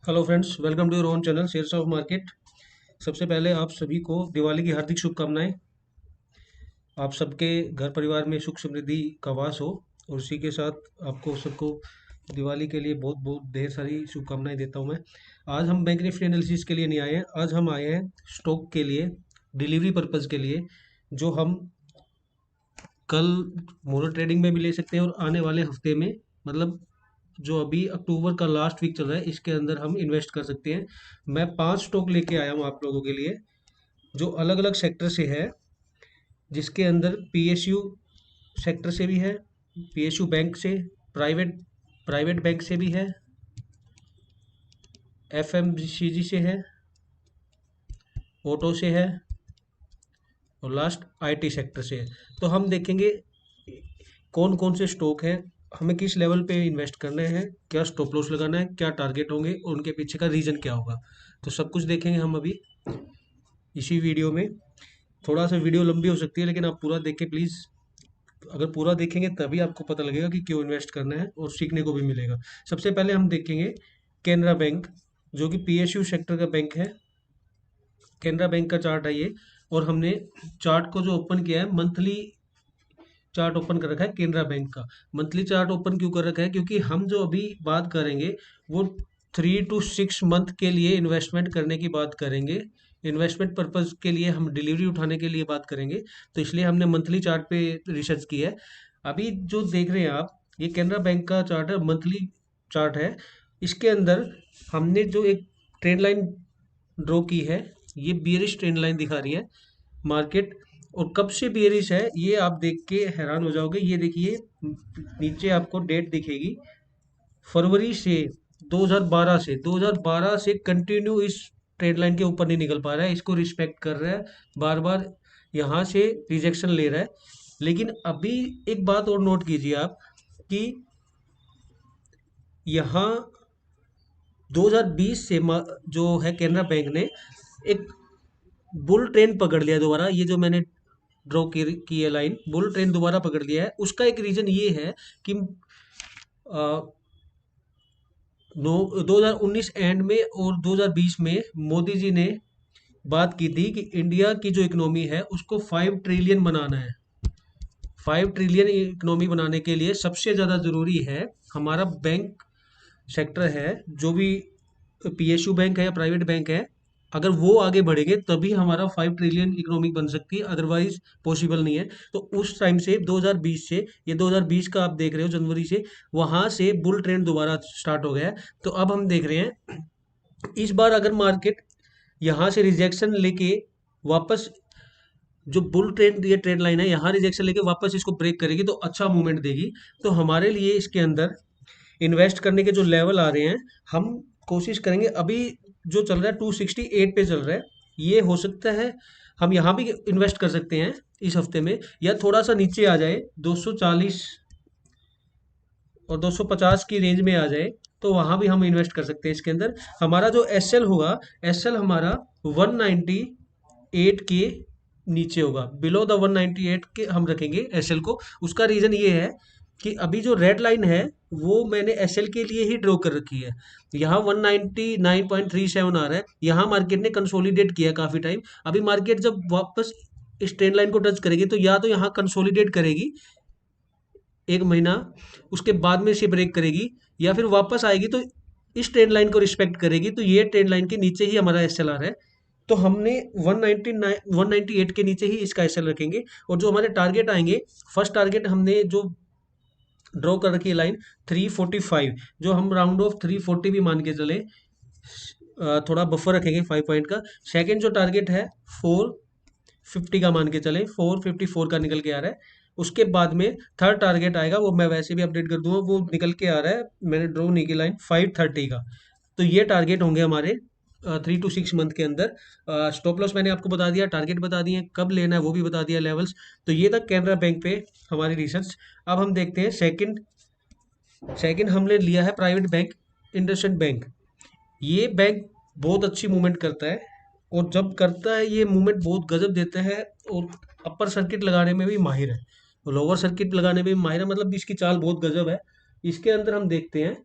Hello friends, welcome to your own channel shares of market. सबसे पहले आप सभी को दिवाली की हार्दिक शुभकामनाएं। आप सबके घर परिवार में सुख समृद्धि का वास हो और उसी के साथ आपको सबको दिवाली के लिए बहुत बहुत ढेर सारी शुभकामनाएं देता हूं मैं। आज हम बैंक निफ्टी एनालिसिस के लिए नहीं आए हैं, आज हम आए हैं स्टॉक के लिए, डिलीवरी पर्पज़ के लिए, जो हम कल मोरो ट्रेडिंग में भी ले सकते हैं और आने वाले हफ्ते में, मतलब जो अभी अक्टूबर का लास्ट वीक चल रहा है इसके अंदर हम इन्वेस्ट कर सकते हैं। मैं 5 स्टॉक लेके आया हूँ आप लोगों के लिए, जो अलग अलग सेक्टर से है, जिसके अंदर पीएसयू सेक्टर से भी है, पीएसयू बैंक से, प्राइवेट प्राइवेट बैंक से भी है, एफएमसीजी से है, ऑटो से है और लास्ट आईटी सेक्टर से है। तो हम देखेंगे कौन कौन से स्टॉक हैं, हमें किस लेवल पे इन्वेस्ट करना है, क्या स्टॉप लॉस लगाना है, क्या टारगेट होंगे और उनके पीछे का रीज़न क्या होगा। तो सब कुछ देखेंगे हम अभी इसी वीडियो में। थोड़ा सा वीडियो लंबी हो सकती है लेकिन आप पूरा देखें प्लीज़। अगर पूरा देखेंगे तभी आपको पता लगेगा कि क्यों इन्वेस्ट करना है और सीखने को भी मिलेगा। सबसे पहले हम देखेंगे कैनरा बैंक, जो कि पीएसयू सेक्टर का बैंक है। कैनरा बैंक का चार्ट है ये, और हमने चार्ट को जो ओपन किया है, मंथली चार्ट ओपन कर रखा है कैनरा बैंक का। मंथली चार्ट ओपन क्यों कर रखा है? क्योंकि हम जो अभी बात करेंगे वो 3 to 6 मंथ के लिए इन्वेस्टमेंट करने की बात करेंगे। इन्वेस्टमेंट पर्पज के लिए हम डिलीवरी उठाने के लिए बात करेंगे, तो इसलिए हमने मंथली चार्ट पे रिसर्च की है। अभी जो देख रहे हैं आप, ये कैनरा बैंक का चार्ट है, मंथली चार्ट है। इसके अंदर हमने जो एक ट्रेंड लाइन ड्रॉ की है, ये बियरिश ट्रेंड लाइन दिखा रही है मार्केट। और कब से बियरिश है ये आप देख के हैरान हो जाओगे। ये देखिए, नीचे आपको डेट दिखेगी, फरवरी से 2012 से कंटिन्यू इस ट्रेड लाइन के ऊपर नहीं निकल पा रहा है, इसको रिस्पेक्ट कर रहा है, बार बार यहाँ से रिजेक्शन ले रहा है। लेकिन अभी एक बात और नोट कीजिए आप, कि यहाँ 2020 से जो है कैनरा बैंक ने एक बुल ट्रेन पकड़ लिया दोबारा। ये जो मैंने ड्रॉ की है लाइन, बुल ट्रेन दोबारा पकड़ लिया है। उसका एक रीजन ये है कि अ, नो 2019 एंड में और 2020 में मोदी जी ने बात की थी कि इंडिया की जो इकोनॉमी है उसको 5 ट्रिलियन बनाना है। 5 ट्रिलियन इकोनॉमी बनाने के लिए सबसे ज़्यादा ज़रूरी है हमारा बैंक सेक्टर है, जो भी पीएसयू बैंक है या प्राइवेट बैंक है, अगर वो आगे बढ़ेंगे तभी हमारा 5 ट्रिलियन इकोनॉमी बन सकती है, अदरवाइज पॉसिबल नहीं है। तो उस टाइम से 2020 से, ये 2020 का आप देख रहे हो जनवरी से, वहां से बुल ट्रेंड दोबारा स्टार्ट हो गया है। तो अब हम देख रहे हैं इस बार अगर मार्केट यहाँ से रिजेक्शन लेके वापस, जो बुल ट्रेंड ये ट्रेंड लाइन है, यहाँ रिजेक्शन लेके वापस इसको ब्रेक करेगी तो अच्छा मूवमेंट देगी। तो हमारे लिए इसके अंदर इन्वेस्ट करने के जो लेवल आ रहे हैं, हम कोशिश करेंगे। अभी जो चल रहा है 268 पे चल रहा है, ये हो सकता है हम यहाँ भी इन्वेस्ट कर सकते हैं इस हफ्ते में, या थोड़ा सा नीचे आ जाए 240 और 250 की रेंज में आ जाए तो वहाँ भी हम इन्वेस्ट कर सकते हैं। इसके अंदर हमारा जो एसएल होगा, एसएल हमारा 198 के नीचे होगा, बिलो द 198 के हम रखेंगे एसएल को। उसका रीज़न ये है कि अभी जो रेड लाइन है वो मैंने एसएल के लिए ही ड्रॉ कर रखी है। यहाँ 199.37 आ रहा है, यहाँ मार्केट ने कंसोलिडेट किया काफ़ी टाइम। अभी मार्केट जब वापस इस ट्रेंड लाइन को टच करेगी तो या तो यहाँ कंसोलिडेट करेगी एक महीना, उसके बाद में इसे ब्रेक करेगी, या फिर वापस आएगी तो इस ट्रेंड लाइन को रिस्पेक्ट करेगी। तो ये ट्रेंड लाइन के नीचे ही हमारा एसएलआर है, तो हमने 198 के नीचे ही इसका एसएल रखेंगे। और जो हमारे टारगेट आएंगे, फर्स्ट टारगेट हमने जो ड्रॉ कर रखी है लाइन 345, जो हम राउंड ऑफ 340 भी मान के चले, थोड़ा बफर रखेंगे 5 पॉइंट का। सेकंड जो टारगेट है 450 का मान के चले, 454 का निकल के आ रहा है। उसके बाद में थर्ड टारगेट आएगा, वो मैं वैसे भी अपडेट कर दूंगा, वो निकल के आ रहा है, मैंने ड्रॉ नहीं की लाइन 530 का। तो ये टारगेट होंगे हमारे 3 to 6 मंथ के अंदर। स्टॉप लॉस मैंने आपको बता दिया, टारगेट बता दिए, कब लेना है वो भी बता दिया, लेवल्स। तो ये था कैनरा बैंक पे हमारी रिसर्च। अब हम देखते हैं सेकंड। सेकंड हमने लिया है प्राइवेट बैंक, इंडसइंड बैंक। ये बैंक बहुत अच्छी मूवमेंट करता है, और जब करता है ये मूवमेंट बहुत गजब देता है, और अपर सर्किट लगाने में भी माहिर है, लोअर सर्किट लगाने में भी माहिर है, मतलब इसकी चाल बहुत गजब है। इसके अंदर हम देखते हैं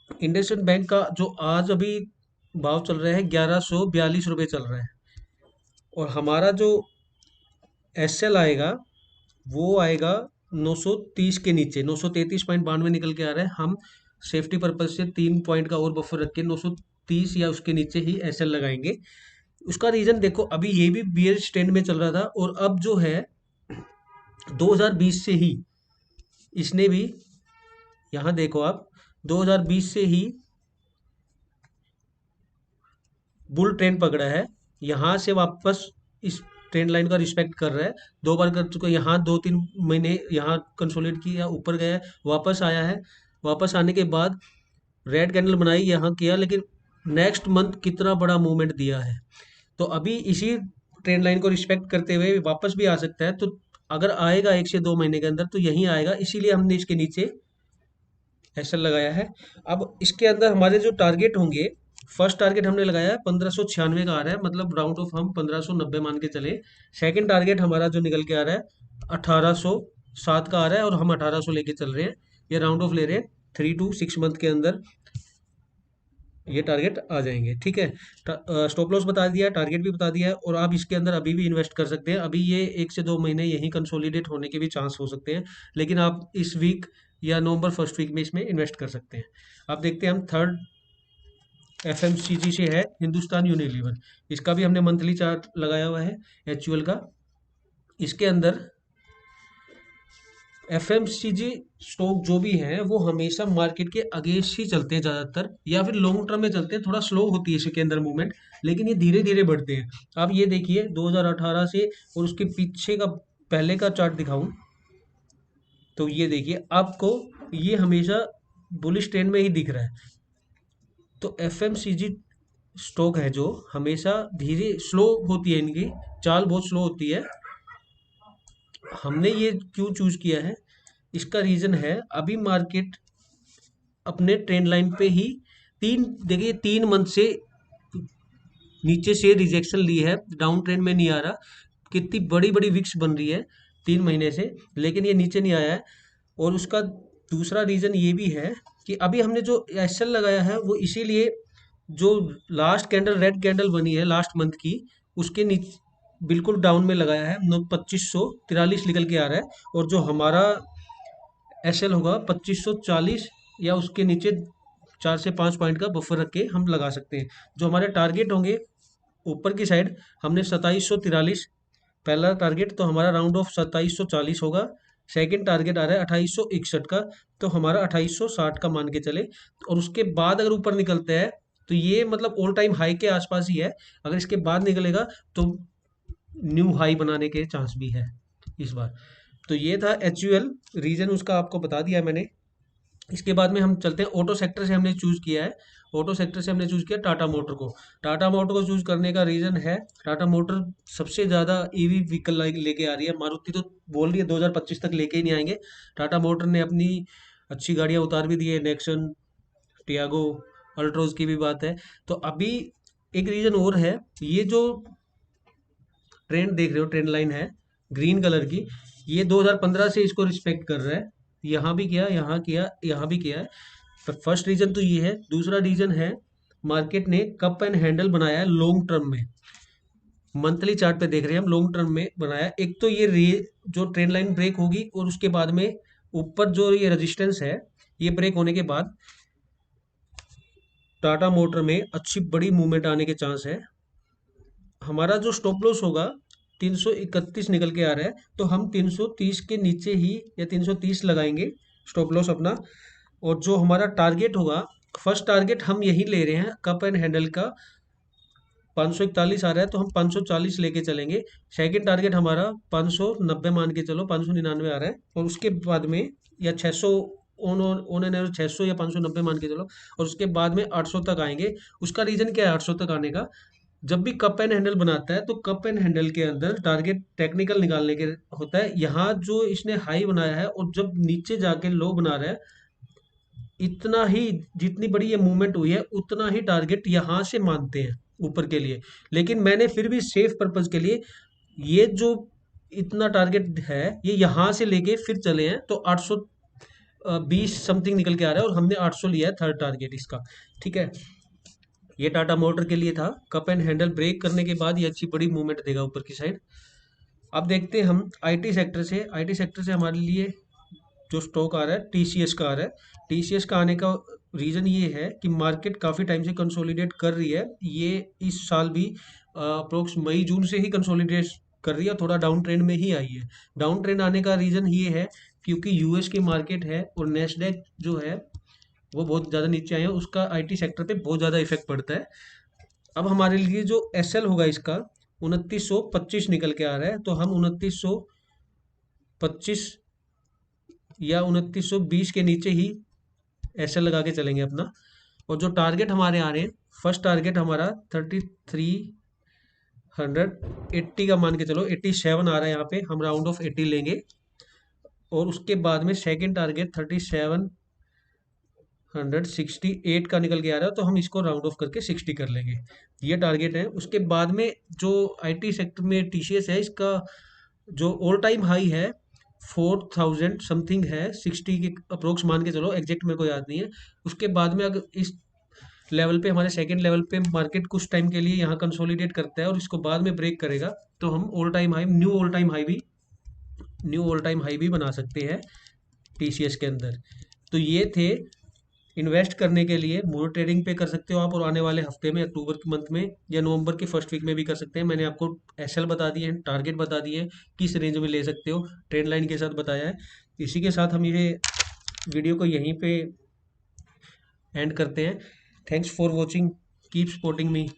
इंडसइंड बैंक का जो आज अभी भाव चल रहा है 1142 रुपये चल रहा है। और हमारा जो एसएल आएगा वो आएगा 930 के नीचे, 933.92 निकल के आ रहा है। हम सेफ्टी पर्पज से 3 पॉइंट का और बफर रख के 930 या उसके नीचे ही एसएल लगाएंगे। उसका रीजन देखो, अभी ये भी बियरिश ट्रेंड में चल रहा था और अब जो है 2020 से ही इसने भी, यहाँ देखो आप, 2020 से ही बुल ट्रेंड पकड़ा है। यहाँ से वापस इस ट्रेंड लाइन का रिस्पेक्ट कर रहा है, 2 बार कर चुका है। यहाँ 2-3 महीने यहाँ कंसोलिडेट किया, ऊपर गया है, वापस आया है। वापस आने के बाद रेड कैंडल बनाई, यहाँ किया, लेकिन नेक्स्ट मंथ कितना बड़ा मूवमेंट दिया है। तो अभी इसी ट्रेंड लाइन को रिस्पेक्ट करते हुए वापस भी आ सकता है। तो अगर आएगा 1 से 2 महीने के अंदर तो यहीं आएगा, इसीलिए हमने इसके नीचे ऐसा लगाया है। अब इसके अंदर हमारे जो टारगेट होंगे, फर्स्ट टारगेट हमने लगाया है 1596 का आ रहा है, मतलब राउंड ऑफ हम 1590 मान के चले। सेकंड टारगेट हमारा जो निकल के आ रहा है 1807 का आ रहा है और हम 1800 लेके चल रहे हैं। ये राउंड ऑफ ले रहे हैं, 3 to 6 मंथ के अंदर ये टारगेट आ जाएंगे। ठीक है, स्टॉप लॉस बता दिया, टारगेट भी बता दिया है, और आप इसके अंदर अभी भी इन्वेस्ट कर सकते हैं। अभी ये 1 से 2 महीने यहीं कंसोलिडेट होने के भी चांस हो सकते हैं, लेकिन आप इस वीक या नवंबर फर्स्ट वीक में इसमें इन्वेस्ट कर सकते हैं। आप देखते हैं, हम थर्ड एफएमसीजी से है हिंदुस्तान यूनिलीवर। इसका भी हमने मंथली चार्ट लगाया हुआ है एचयूएल का। इसके अंदर एफएमसीजी स्टॉक जो भी है वो हमेशा मार्केट के अगेंस्ट ही चलते हैं ज़्यादातर, या फिर लॉन्ग टर्म में चलते हैं। थोड़ा स्लो होती है इसके अंदर मूवमेंट, लेकिन ये धीरे धीरे बढ़ते हैं। आप ये देखिए 2018 से, और उसके पीछे का पहले का चार्ट दिखाऊं तो ये देखिए आपको, ये हमेशा बुलिश ट्रेंड में ही दिख रहा है। तो एफएमसीजी स्टॉक है जो हमेशा धीरे स्लो होती है, इनकी चाल बहुत स्लो होती है। हमने ये क्यों चूज किया है, इसका रीजन है अभी मार्केट अपने ट्रेंड लाइन पे ही, देखिए 3 मंथ से नीचे से रिजेक्शन ली है, डाउन ट्रेंड में नहीं आ रहा। कितनी बड़ी बड़ी विक्स बन रही है 3 महीने से, लेकिन ये नीचे नहीं आया है। और उसका दूसरा रीजन ये भी है कि अभी हमने जो एसएल लगाया है वो इसीलिए, जो लास्ट कैंडल रेड कैंडल बनी है लास्ट मंथ की, उसके नीचे बिल्कुल डाउन में लगाया है। 2543 निकल के आ रहा है, और जो हमारा एसएल होगा 2540 या उसके नीचे 4 से 5 पॉइंट का बफर रख के हम लगा सकते हैं। जो हमारे टारगेट होंगे ऊपर की साइड, हमने 2743 पहला टारगेट, तो हमारा राउंड ऑफ 2740 होगा। सेकंड टारगेट आ रहा है 2861 का, तो हमारा 2860 का मान के चले। और उसके बाद अगर ऊपर निकलते हैं तो ये मतलब ऑल टाइम हाई के आसपास ही है। अगर इसके बाद निकलेगा तो न्यू हाई बनाने के चांस भी है इस बार। तो ये था एचयूएल, रीजन उसका आपको बता दिया मैंने। इसके बाद में हम चलते हैं ऑटो सेक्टर से, हमने चूज किया है। ऑटो सेक्टर से हमने चूज किया टाटा मोटर को। टाटा मोटर को चूज करने का रीजन है, टाटा मोटर सबसे ज़्यादा ईवी व्हीकल लेके आ रही है। मारुति तो बोल रही है 2025 तक लेके ही नहीं आएंगे। टाटा मोटर ने अपनी अच्छी गाड़ियाँ उतार भी दी है, नेक्सन, टियागो, अल्ट्रोज की भी बात है। तो अभी एक रीजन और है, ये जो ट्रेंड देख रहे हो, ट्रेंड लाइन है ग्रीन कलर की, ये 2015 से इसको रिस्पेक्ट कर रहा है। यहाँ भी किया, यहाँ किया, यहाँ भी किया है। पर फर्स्ट रीजन तो ये है। दूसरा रीजन है, मार्केट ने कप एंड हैंडल बनाया है लॉन्ग टर्म में। मंथली चार्ट पे देख रहे हैं हम, लॉन्ग टर्म में बनाया। एक तो ये जो ट्रेंड लाइन ब्रेक होगी, और उसके बाद में ऊपर जो ये रेजिस्टेंस है, ये ब्रेक होने के बाद टाटा मोटर में अच्छी बड़ी मूवमेंट आने के चांस है। हमारा जो स्टॉप लॉस होगा 331 निकल के आ रहा है, तो हम 330 के नीचे ही या 330 लगाएंगे स्टॉप लॉस अपना। और जो हमारा टारगेट होगा, फर्स्ट टारगेट हम यही ले रहे हैं कप एंड हैंडल का, 541 आ रहा है तो हम 540 लेके चलेंगे। सेकंड टारगेट हमारा 590 मान के चलो, 599 आ रहा है, और उसके बाद में या 600 ऑन एन एवरेज 600 या 590 मान के चलो, और उसके बाद में 800 तक आएंगे। उसका रीजन क्या है 800 तक आने का, जब भी कप एंड हैंडल बनाता है तो कप एंड हैंडल के अंदर टारगेट टेक्निकल निकालने के होता है। यहाँ जो इसने हाई बनाया है और जब नीचे जाके लो बना रहा है, इतना ही, जितनी बड़ी ये मूवमेंट हुई है उतना ही टारगेट यहाँ से मानते हैं ऊपर के लिए। लेकिन मैंने फिर भी सेफ पर्पज के लिए ये जो इतना टारगेट है, ये यहाँ से लेके फिर चले हैं, तो 800 20 समथिंग निकल के आ रहा है और हमने 800 लिया है थर्ड टारगेट इसका। ठीक है, ये टाटा मोटर के लिए था। कप एंड हैंडल ब्रेक करने के बाद ये अच्छी बड़ी मूवमेंट देगा ऊपर की साइड। अब देखते हैं हम आईटी सेक्टर से। आईटी सेक्टर से हमारे लिए जो स्टॉक आ रहा है टीसीएस का आ रहा है। टीसीएस का आने का रीज़न ये है कि मार्केट काफ़ी टाइम से कंसोलिडेट कर रही है। ये इस साल भी अप्रोक्स मई जून से ही कंसोलिडेट कर रही है, थोड़ा डाउन ट्रेंड में ही आई है। डाउन ट्रेंड आने का रीज़न ये है क्योंकि यूएस की मार्केट है और नेस्डैक जो है वो बहुत ज़्यादा नीचे आए हैं, उसका आईटी सेक्टर पे बहुत ज़्यादा इफेक्ट पड़ता है। अब हमारे लिए जो एसएल होगा इसका 2925 निकल के आ रहा है, तो हम 2925 या 2920 के नीचे ही एसएल लगा के चलेंगे अपना। और जो टारगेट हमारे आ रहे हैं, फर्स्ट टारगेट हमारा 3380 का मान के चलो, 87 आ रहा है यहाँ पे, हम राउंड ऑफ 80 लेंगे। और उसके बाद में सेकेंड टारगेट 3768 का निकल के आ रहा है, तो हम इसको राउंड ऑफ करके 60 कर लेंगे। ये टारगेट है। उसके बाद में जो आईटी सेक्टर में टीसीएस है, इसका जो ऑल टाइम हाई है 4000 समथिंग है, 60 के अप्रोक्स मान के चलो, एग्जैक्ट मेरे को याद नहीं है। उसके बाद में अगर इस लेवल पे, हमारे सेकंड लेवल पे मार्केट कुछ टाइम के लिए यहाँ कंसोलिडेट करता है और इसको बाद में ब्रेक करेगा, तो हम all time high, knew all time high भी बना सकते हैं टीसीएस के अंदर। तो ये थे इन्वेस्ट करने के लिए। मोनो ट्रेडिंग पे कर सकते हो आप, और आने वाले हफ्ते में अक्टूबर के मंथ में या नवंबर के फर्स्ट वीक में भी कर सकते हैं। मैंने आपको एसएल बता दिए हैं, टारगेट बता दिए हैं, किस रेंज में ले सकते हो, ट्रेंड लाइन के साथ बताया है। इसी के साथ हम ये वीडियो को यहीं पे एंड करते हैं। Thanks for watching, keep supporting me.